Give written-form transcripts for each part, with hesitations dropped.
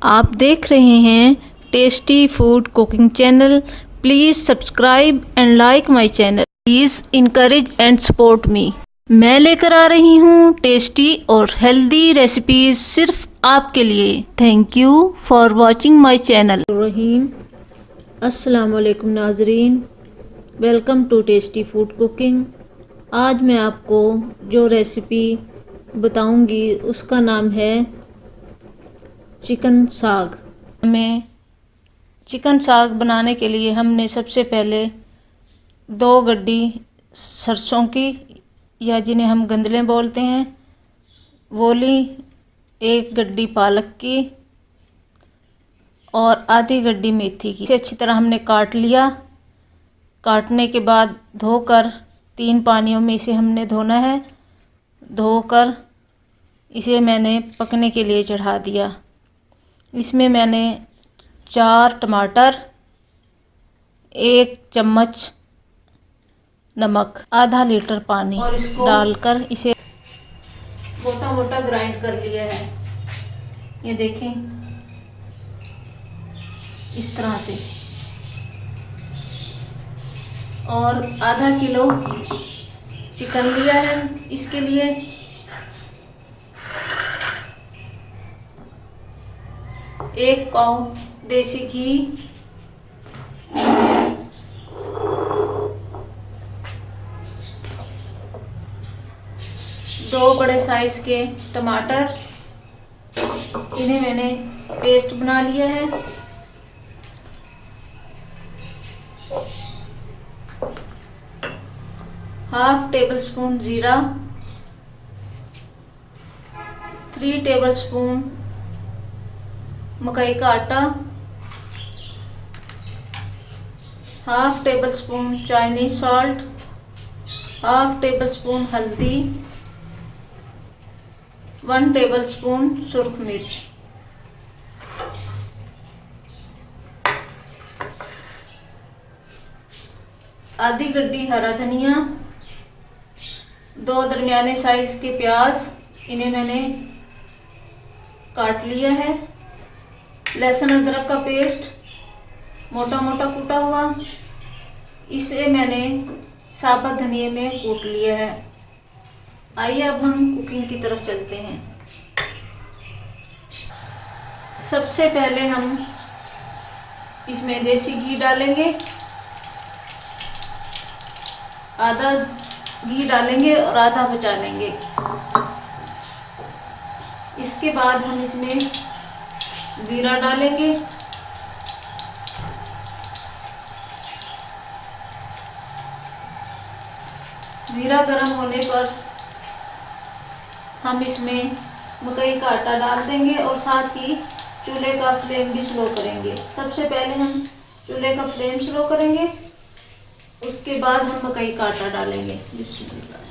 आप देख रहे हैं tasty food cooking channel. Please subscribe and like my channel. Please encourage and support me. मैं लेकर आ रही हूँ टेस्टी और हेल्दी रेसिपीज सिर्फ आपके लिए। Thank you for watching my channel. Rahim अस्सलाम वालेकुम नाजरीन, welcome to tasty food cooking. आज मैं आपको जो रेसिपी बताऊंगी उसका नाम है चिकन साग। हमें चिकन साग बनाने के लिए हमने सबसे पहले 2 गड्डी सरसों की, या जिन्हें हम गंदलें बोलते हैं, वो ली, 1 गड्डी पालक की और आधी गड्डी मेथी की। इसे अच्छी तरह हमने काट लिया। काटने के बाद धोकर 3 पानियों में इसे हमने धोना है। धोकर इसे मैंने पकने के लिए चढ़ा दिया। इसमें मैंने 4 टमाटर, 1 चम्मच नमक, आधा लीटर पानी और इसको डालकर इसे मोटा मोटा ग्राइंड कर लिया है। ये देखें, इस तरह से। और आधा किलो चिकन लिया है इसके लिए। एक पाव देसी घी, 2 बड़े साइज के टमाटर, इन्हें मैंने पेस्ट बना लिया है। हाफ टेबल स्पून जीरा, 3 टेबल स्पून मकई का आटा, half table spoon Chinese salt, half table spoon हल्दी, 1 टेबल स्पून सुर्ख मिर्च। आधी गड्डी हरा धनिया, 2 दरमियाने साइज के प्याज, इन्हें मैंने काट लिया है। लहसुन अदरक का पेस्ट मोटा मोटा कूटा हुआ, इसे मैंने साबुत धनिये में कूट लिया है। आइए अब हम कुकिंग की तरफ चलते हैं। सबसे पहले हम इसमें देसी घी डालेंगे। आधा घी डालेंगे और आधा बचा लेंगे। इसके बाद हम इसमें जीरा डालेंगे। जीरा गर्म होने पर हम इसमें मकई का आटा डाल देंगे और साथ ही चूल्हे का फ्लेम भी स्लो करेंगे। सबसे पहले हम चूल्हे का फ्लेम स्लो करेंगे, उसके बाद हम मकई का आटा डालेंगे। बिस्मिल्लाह।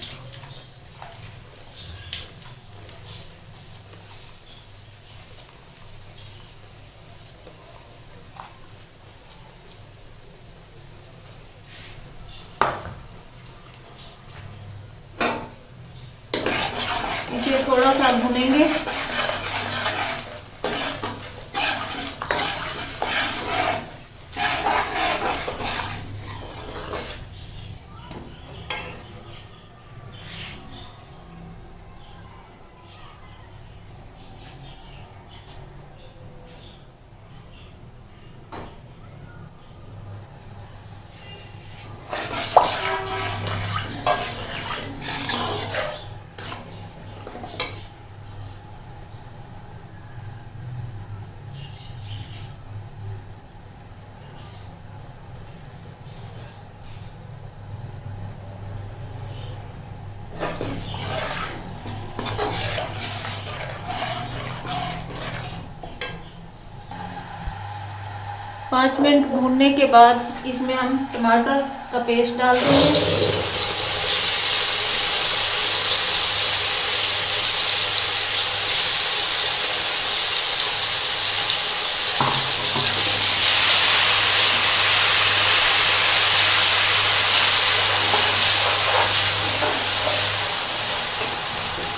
इसे थोड़ा सा भुनेंगे। पाँच मिनट भूनने के बाद इसमें हम टमाटर का पेस्ट डाल देंगे।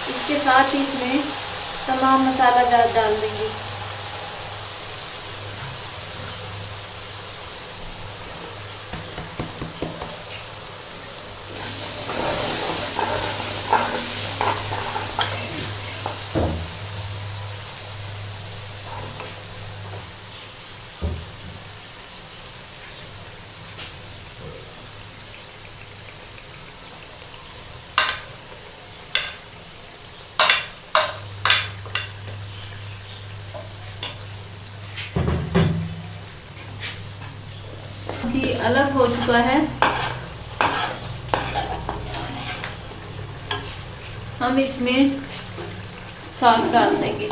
इसके साथ ही इसमें तमाम मसाला डाल देंगे। काफ़ी अलग हो चुका है। हम इसमें साग डाल देंगे।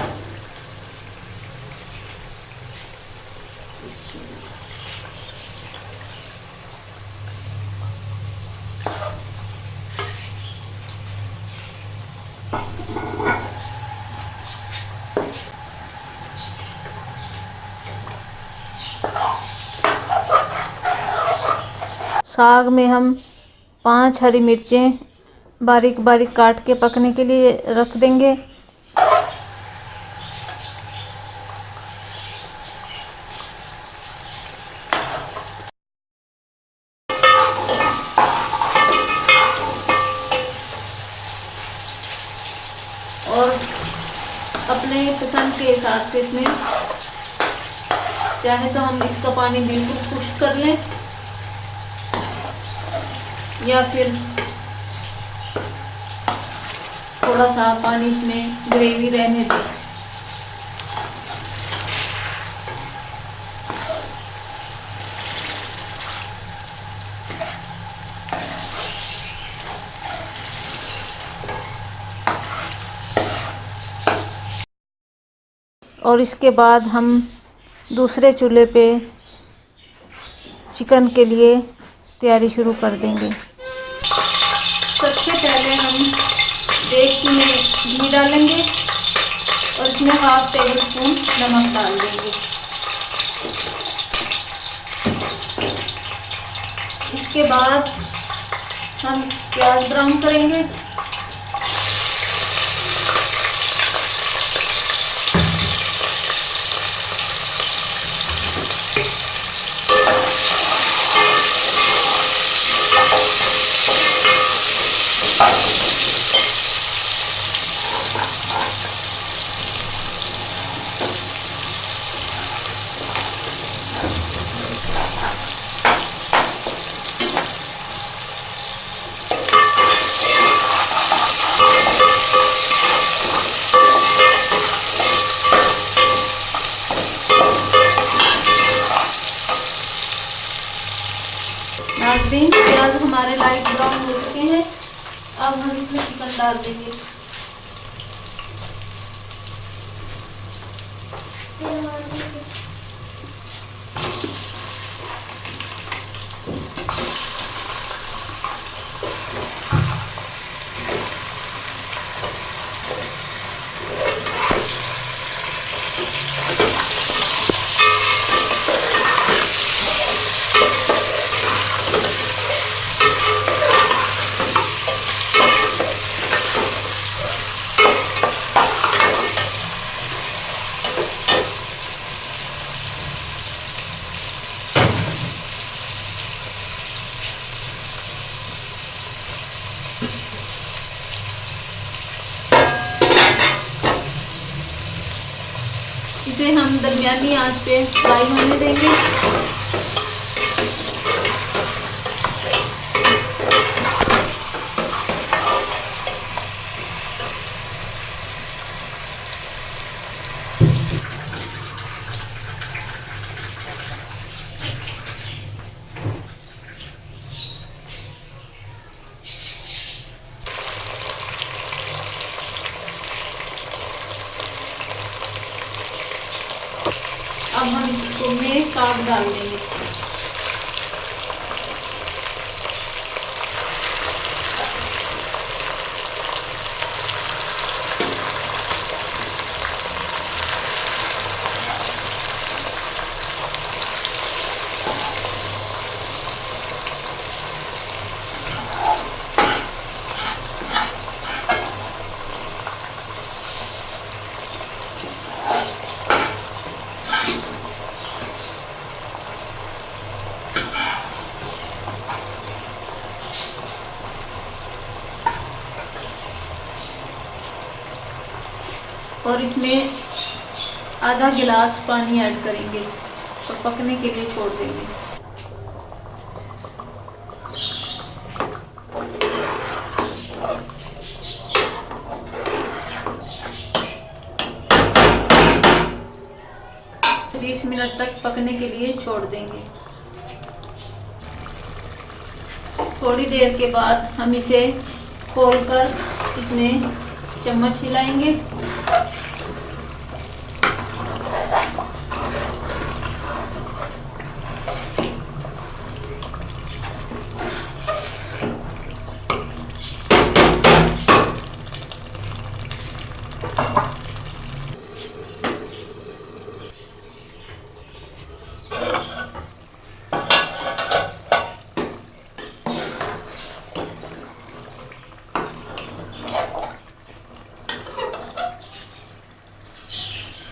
साग में हम 5 हरी मिर्चें बारीक बारीक काट के पकने के लिए रख देंगे। और अपने पसंद के हिसाब से इसमें चाहे तो हम इसका पानी बिल्कुल खुश्क कर लें या फिर थोड़ा सा पानी इसमें ग्रेवी रहने दें। और इसके बाद हम दूसरे चूल्हे पे चिकन के लिए तैयारी शुरू कर देंगे। सबसे पहले हम देगची में घी डालेंगे और इसमें 1/2 टेबल स्पून नमक डाल देंगे। इसके बाद हम प्याज ब्राउन करेंगे। नाज़रीन, प्याज हमारे लाइट ब्राउन हो चुके हैं। अब हम इसमें चिकन डाल देंगे। इसे हम दरमियानी आंच पे फ्राई होने देंगे। अब हम इसको में साग डाल देंगे। और इसमें आधा गिलास पानी ऐड करेंगे और पकने के लिए छोड़ देंगे। तो 20 मिनट तक पकने के लिए छोड़ देंगे। थोड़ी देर के बाद हम इसे खोलकर इसमें चम्मच हिलाएंगे।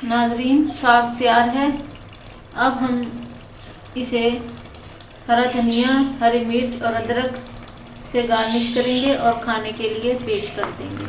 नाजरीन, साग तैयार है। अब हम इसे हरा धनिया, हरी मिर्च और अदरक से गार्निश करेंगे और खाने के लिए पेश कर देंगे।